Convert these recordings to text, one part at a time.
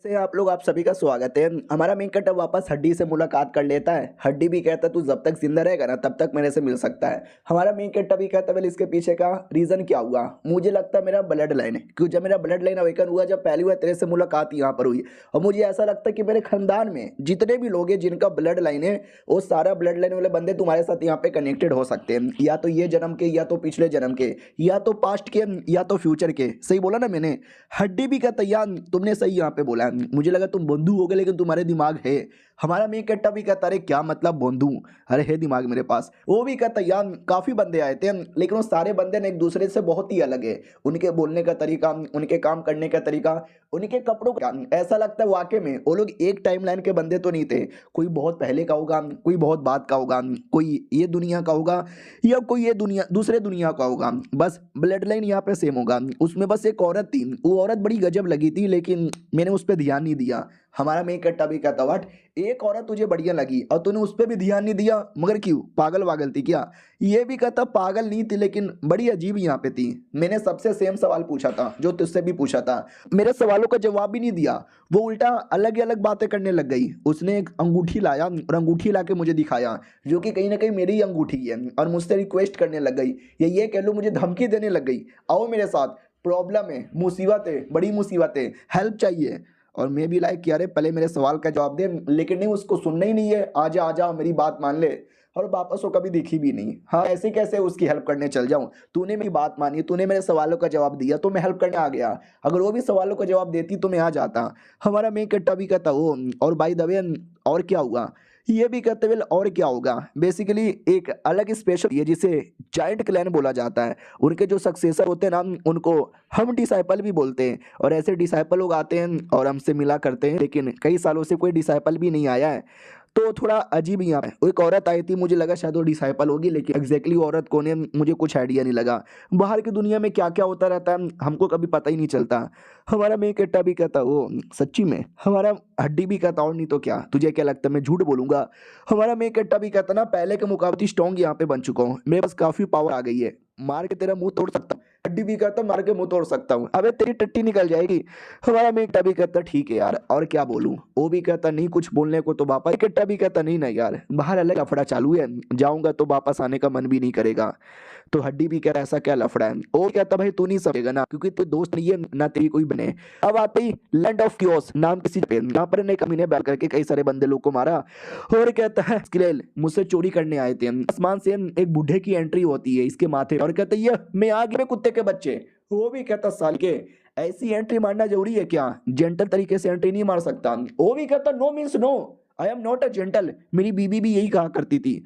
से आप लोग आप सभी का स्वागत है। हमारा मेन कट वापस हड्डी से मुलाकात कर लेता है। हड्डी भी कहता है तू जब तक जिंदा रहेगा ना तब तक मेरे से मिल सकता है। हमारा मेन कट भी कहता है इसके पीछे का रीजन क्या हुआ। मुझे लगता है मेरा ब्लड लाइन है, क्योंकि जब मेरा ब्लड लाइन अवेकन हुआ, जब पहली बार तेरे से मुलाकात यहाँ पर हुई, और मुझे ऐसा लगता है कि मेरे खानदान में जितने भी लोग हैं जिनका ब्लड लाइन है, वो सारा ब्लड लाइन वाले बंदे तुम्हारे साथ यहाँ पे कनेक्टेड हो सकते हैं, या तो ये जन्म के, या तो पिछले जन्म के, या तो पास्ट के, या तो फ्यूचर के। सही बोला ना मैंने? हड्डी भी कहता यार तुमने सही यहाँ पे बोला। मुझे लगा तुम बंधु हो गए, लेकिन तुम्हारे दिमाग है। हमारा मेन कट्टा भी कहता अरे क्या मतलब बंधु, अरे है दिमाग मेरे पास। वो भी कहता यार काफी बंदे आए थे, लेकिन वो सारे बंदे ना एक दूसरे से बहुत ही अलग है। उनके बोलने का तरीका, उनके काम करने का तरीका, उनके कपड़ों का, ऐसा लगता है वाकई में वो लोग एक टाइमलाइन के बंदे तो नहीं थे। कोई बहुत पहले का होगा, कोई बहुत बाद का होगा, कोई ये दुनिया का होगा, या कोई ये दुनिया दूसरे दुनिया का होगा। बस ब्लड लाइन यहाँ पे सेम होगा। उसमें बस एक औरत थी, वो औरत बड़ी गजब लगी थी, लेकिन मैंने उस पर ध्यान नहीं दिया। हमारा मेन कट्टा भी कहता वाट एक औरत तुझे बढ़िया लगी और तूने उस पर भी ध्यान नहीं दिया, मगर क्यों? पागल वागल थी क्या? ये भी कहता पागल नहीं थी, लेकिन बड़ी अजीब यहाँ पे थी। मैंने सबसे सेम सवाल पूछा था जो तुझसे भी पूछा था, मेरे सवालों का जवाब भी नहीं दिया। वो उल्टा अलग ही अलग बातें करने लग गई। उसने एक अंगूठी लाया और अंगूठी ला के मुझे दिखाया, जो कि कहीं ना कहीं मेरी अंगूठी है, और मुझसे रिक्वेस्ट करने लग गई, या ये कह लो मुझे धमकी देने लग गई, आओ मेरे साथ, प्रॉब्लम है, मुसीबत है, बड़ी मुसीबत है, हेल्प चाहिए। और मैं भी लाइक कि अरे पहले मेरे सवाल का जवाब दे, लेकिन नहीं, उसको सुनना ही नहीं है। आजा आजा मेरी बात मान ले। और वापस वो कभी दिखी भी नहीं। हाँ, ऐसे कैसे उसकी हेल्प करने चल जाऊं? तूने मेरी बात मानी, तूने मेरे सवालों का जवाब दिया, तो मैं हेल्प करने आ गया। अगर वो भी सवालों का जवाब देती तो मैं आ जाता। हमारा मेन कट्टा भी कहता वो, और बाय द वे और क्या हुआ? ये भी कहते हुए और क्या होगा। बेसिकली एक अलग स्पेशल ये जिसे जाइंट क्लैन बोला जाता है, उनके जो सक्सेसर होते हैं ना, उनको हम डिसाइपल भी बोलते हैं। और ऐसे डिसाइपल लोग आते हैं और हमसे मिला करते हैं, लेकिन कई सालों से कोई डिसाइपल भी नहीं आया है, तो थोड़ा अजीब यहाँ है। वो एक औरत आई थी, मुझे लगा शायद वो डिसाइपल होगी, लेकिन एग्जैक्टली औरत कौन है मुझे कुछ आइडिया नहीं लगा। बाहर की दुनिया में क्या क्या होता रहता है हमको कभी पता ही नहीं चलता। हमारा मेन कट्टा भी कहता वो सच्ची में। हमारा हड्डी भी कहता और नहीं तो क्या, तुझे क्या लगता है मैं झूठ बोलूंगा? हमारा मेन कट्टा भी कहता ना पहले के मुकाबले स्ट्रॉन्ग यहाँ पे बन चुका हूँ, मेरे पास काफी पावर आ गई है, मार के तेरा मुंह तोड़ सकता हूँ। हड्डी भी कहता मार के मुंह तोड़ सकता हूँ, अबे तेरी टट्टी निकल जाएगी। हमारा मेन कट्टा भी कहता ठीक है यार, और क्या बोलूं? वो भी कहता नहीं कुछ बोलने को तो वापस। कट्टा भी कहता नहीं ना यार, बाहर अलग लफड़ा चालू है, जाऊंगा तो वापस आने का मन भी नहीं करेगा। तो हड्डी भी कह रहा ऐसा क्या लफड़ा है? वो कहता भाई तू नहीं समझेगा ना, क्योंकि तू दोस्त नहीं है ना तेरी कोई बने। अब आते ही लैंड ऑफ क्योस नाम किसी पे, यहाँ पर ने कमीने बैठ करके कई सारे बंदे लोग को मारा। और कहता है स्किलेल मुझसे चोरी करने आए थे। आसमान से एक बूढ़े की एंट्री होती है इसके माथे, और कहता ये मैं आ गया कुत्ते के बच्चे। वो भी कहता साल के ऐसी एंट्री मारना जरूरी है क्या? जेंटल तरीके से एंट्री नहीं मार सकता? वो भी कहता no means no, I am not a gentle. मेरी बीबी भी यही कहा करती थी।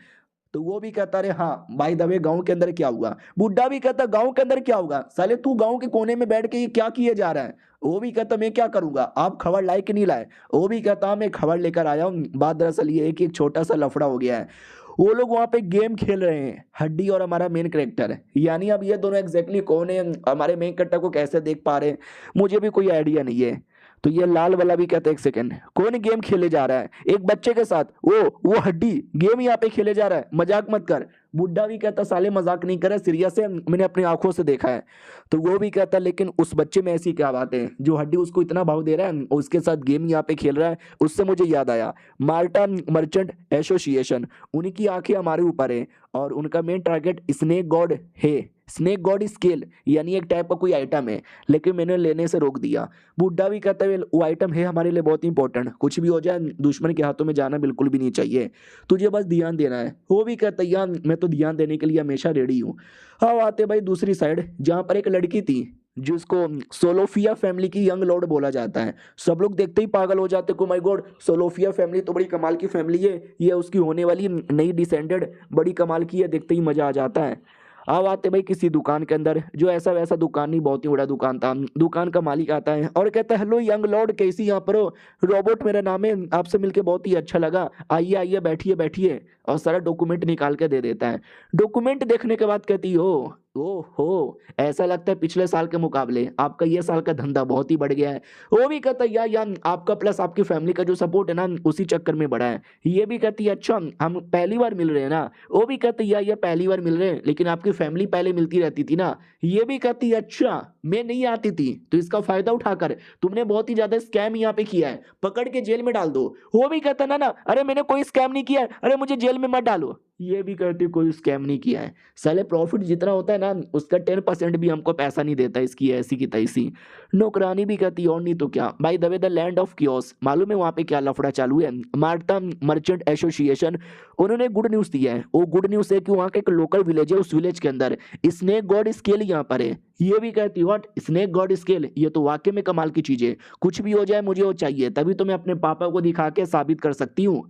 तो वो भी कहता रे हाँ बाय द वे गांव के अंदर क्या हुआ? बुड्ढा भी कहता गांव के अंदर क्या होगा, साले तू गांव के कोने में बैठ के ये क्या किए जा रहा है? वो भी कहता मैं क्या करूंगा, आप खबर लाए कि नहीं लाए? वो भी कहता मैं खबर लेकर आया हूँ। बात दरअसल ये है कि एक छोटा सा लफड़ा हो गया है। वो लोग वहां पे गेम खेल रहे हैं, हड्डी और हमारा मेन कैरेक्टर। यानी अब ये दोनों एग्जैक्टली कौन है, हमारे मेन कैरेक्टर को कैसे देख पा रहे हैं, मुझे भी कोई आइडिया नहीं है। तो ये लाल वाला भी कहता है एक सेकंड, कौन गेम खेले जा रहा है एक बच्चे के साथ? वो हड्डी गेम यहाँ पे खेले जा रहा है, मजाक मत कर। बुड्ढा भी कहता साले मजाक नहीं करे, सीरियस है, मैंने अपनी आंखों से देखा है। तो वो भी कहता लेकिन उस बच्चे में ऐसी क्या बात है जो हड्डी उसको इतना भाव दे रहा है, उसके साथ गेम यहाँ पे खेल रहा है? उससे मुझे याद आया माल्टा मर्चेंट एसोसिएशन, उनकी आंखें हमारे ऊपर है, और उनका मेन टारगेट स्नेक गॉड है। स्नेक गॉड स्केल यानी एक टाइप का कोई आइटम है, लेकिन मैंने लेने से रोक दिया। बुड्ढा भी कहता है वो आइटम है हमारे लिए बहुत इंपॉर्टेंट, कुछ भी हो जाए दुश्मन के हाथों में जाना बिल्कुल भी नहीं चाहिए, तुझे बस ध्यान देना है। वो भी कहता है यार मैं तो ध्यान देने के लिए हमेशा रेडी हूँ। हाँ आते भाई दूसरी साइड, जहाँ पर एक लड़की थी जिसको सोलोफिया फैमिली की यंग लॉर्ड बोला जाता है। सब लोग देखते ही पागल हो जाते को माय गॉड, सोलोफिया फैमिली तो बड़ी कमाल की फैमिली है, ये उसकी होने वाली नई डिसेंडेड बड़ी कमाल की है, देखते ही मजा आ जाता है। अब आते भाई किसी दुकान के अंदर, जो ऐसा वैसा दुकान नहीं, बहुत ही बड़ा दुकान था। दुकान का मालिक आता है और कहता है हेलो यंग लॉर्ड, कैसी यहाँ पर हो? रोबोट मेरा नाम है, आपसे मिलके बहुत ही अच्छा लगा, आइए आइए बैठिए बैठिए, और सारा डॉक्यूमेंट निकाल के दे देता है। डॉक्यूमेंट देखने के बाद कहती हो ओहो! ऐसा लगता है पिछले साल के मुकाबले आपका ये साल का धंधा बहुत ही बढ़ गया है। वो भी कहता है यार आपका प्लस आपकी फैमिली का जो सपोर्ट है ना उसी चक्कर में बढ़ा है। ये भी कहती है अच्छा हम पहली बार मिल रहे हैं ना। वो भी कहती है यार ये पहली बार मिल रहे हैं लेकिन आपकी फैमिली पहले मिलती रहती थी ना। ये भी कहती है अच्छा मैं नहीं आती थी तो इसका फ़ायदा उठाकर तुमने बहुत ही ज़्यादा स्कैम यहाँ पे किया है, पकड़ के जेल में डाल दो। वो भी कहता है ना अरे मैंने कोई स्कैम नहीं किया है, अरे मुझे जेल में मत डालो। ये भी कहती है कोई स्कैम नहीं किया है। साले प्रॉफिट जितना होता है ना उसका 10% भी हमको पैसा नहीं देता इसकी ऐसी की तैसी। नौकरानी भी कहती है और नहीं तो क्या। By the way the land of chaos मालूम है वहाँ पे क्या लफड़ा चालू है? मार्टा मर्चेंट एसोसिएशन उन्होंने गुड न्यूज़ दिया है। वो गुड न्यूज़ है कि वहाँ का एक लोकल विलेज है, उस विलेज के अंदर स्नेक गॉड स्केल यहाँ पर है। ये भी कहती है व्हाट स्नेक गॉड स्केल, ये तो वाकई में कमाल की चीज़ है। कुछ भी हो जाए मुझे वो चाहिए तभी तो मैं अपने पापा को दिखा के साबित कर सकती हूँ।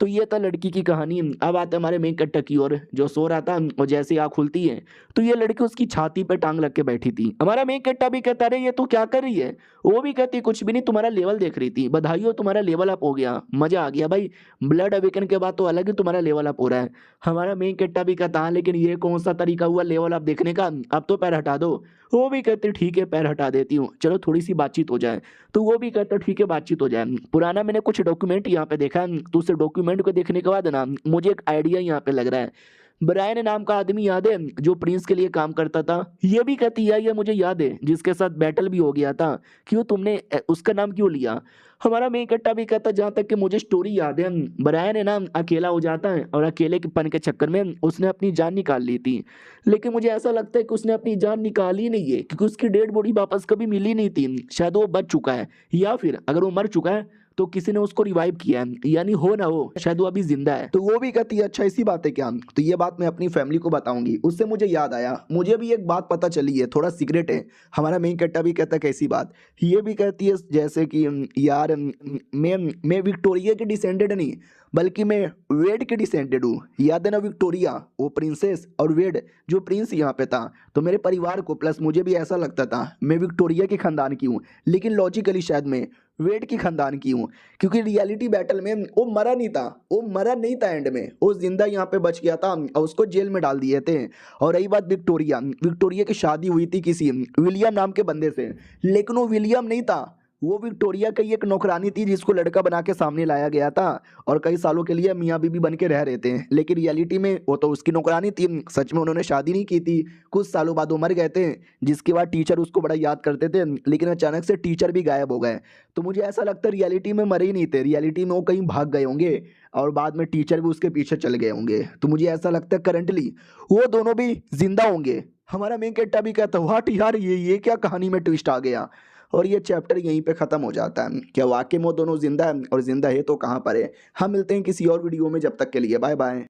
तो ये था लड़की की कहानी। अब आते हैं हमारे मेन कैरेक्टर की ओर जो सो रहा था और जैसे ही आँख खुलती है तो ये लड़की उसकी छाती पे टांग रख के बैठी थी। हमारा मेन कैरेक्टर भी कहता अरे ये तू क्या कर रही है? वो भी कहती कुछ भी नहीं तुम्हारा लेवल देख रही थी। बधाई हो तुम्हारा लेवल अप हो गया, मजा आ गया भाई। ब्लड अवेकन के बाद तो अलग ही तुम्हारा लेवल अप हो रहा है। हमारा मेन कैरेक्टर भी कहता हाँ लेकिन ये कौन सा तरीका हुआ लेवल अप देखने का, अब तो पैर हटा दो। वो भी कहते ठीक है पैर हटा देती हूँ, चलो थोड़ी सी बातचीत हो जाए। तो वो भी कहता ठीक है बातचीत हो जाए। पुराना मैंने कुछ डॉक्यूमेंट यहाँ पे देखा है, तो उस डॉक्यूमेंट को देखने के बाद ना मुझे एक आइडिया यहाँ पे लग रहा है। ब्रायन नाम का आदमी याद है जो प्रिंस के लिए काम करता था? ये भी कहती है ये मुझे याद है जिसके साथ बैटल भी हो गया था। क्यों तुमने उसका नाम क्यों लिया? हमारा मेन कट्टा भी कहता जहाँ तक कि मुझे स्टोरी याद है ब्रायन है ना अकेला हो जाता है और अकेले के पन के चक्कर में उसने अपनी जान निकाल ली थी। लेकिन मुझे ऐसा लगता है कि उसने अपनी जान निकाली ही नहीं है क्योंकि उसकी डेड बॉडी वापस कभी मिली नहीं थी। शायद वो बच चुका है या फिर अगर वो मर चुका है तो किसी ने उसको रिवाइव किया है, यानी हो ना हो शायद वो अभी जिंदा है। तो वो भी कहती है अच्छा ऐसी बात है क्या, तो ये बात मैं अपनी फैमिली को बताऊंगी। उससे मुझे याद आया मुझे भी एक बात पता चली है, थोड़ा सीक्रेट है। हमारा मेन कैरेक्टर भी कहता है कैसी बात। ये भी कहती है जैसे कि यार मैं विक्टोरिया के डिसेंडेड नहीं बल्कि मैं वेड के डिसेंडेड हूँ। याद है ना विक्टोरिया वो प्रिंसेस और वेड जो प्रिंस यहाँ पे था। तो मेरे परिवार को प्लस मुझे भी ऐसा लगता था मैं विक्टोरिया के खानदान की हूँ, लेकिन लॉजिकली शायद मैं वेड की खानदान की हूँ। क्योंकि रियलिटी बैटल में वो मरा नहीं था, वो मरा नहीं था एंड में, वो जिंदा यहाँ पे बच गया था और उसको जेल में डाल दिए थे। और रही बात विक्टोरिया, विक्टोरिया की शादी हुई थी किसी विलियम नाम के बंदे से, लेकिन वो विलियम नहीं था, वो विक्टोरिया की एक नौकरानी थी जिसको लड़का बना के सामने लाया गया था और कई सालों के लिए मियाँ बीबी बन के रह रहे थे। लेकिन रियलिटी में वो तो उसकी नौकरानी थी, सच में उन्होंने शादी नहीं की थी। कुछ सालों बाद वो मर गए थे, जिसके बाद टीचर उसको बड़ा याद करते थे, लेकिन अचानक से टीचर भी गायब हो गए। तो मुझे ऐसा लगता है रियलिटी में मरे ही नहीं थे, रियलिटी में वो कहीं भाग गए होंगे और बाद में टीचर भी उसके पीछे चल गए होंगे। तो मुझे ऐसा लगता है करंटली वो दोनों भी जिंदा होंगे। हमारा मेन कैरेक्टर भी कहता है व्हाट यार ये क्या कहानी में ट्विस्ट आ गया। और ये चैप्टर यहीं पे ख़त्म हो जाता है। क्या वाकई में वो दोनों जिंदा है, और जिंदा है तो कहाँ पर है। हम मिलते हैं किसी और वीडियो में, जब तक के लिए बाय बाय।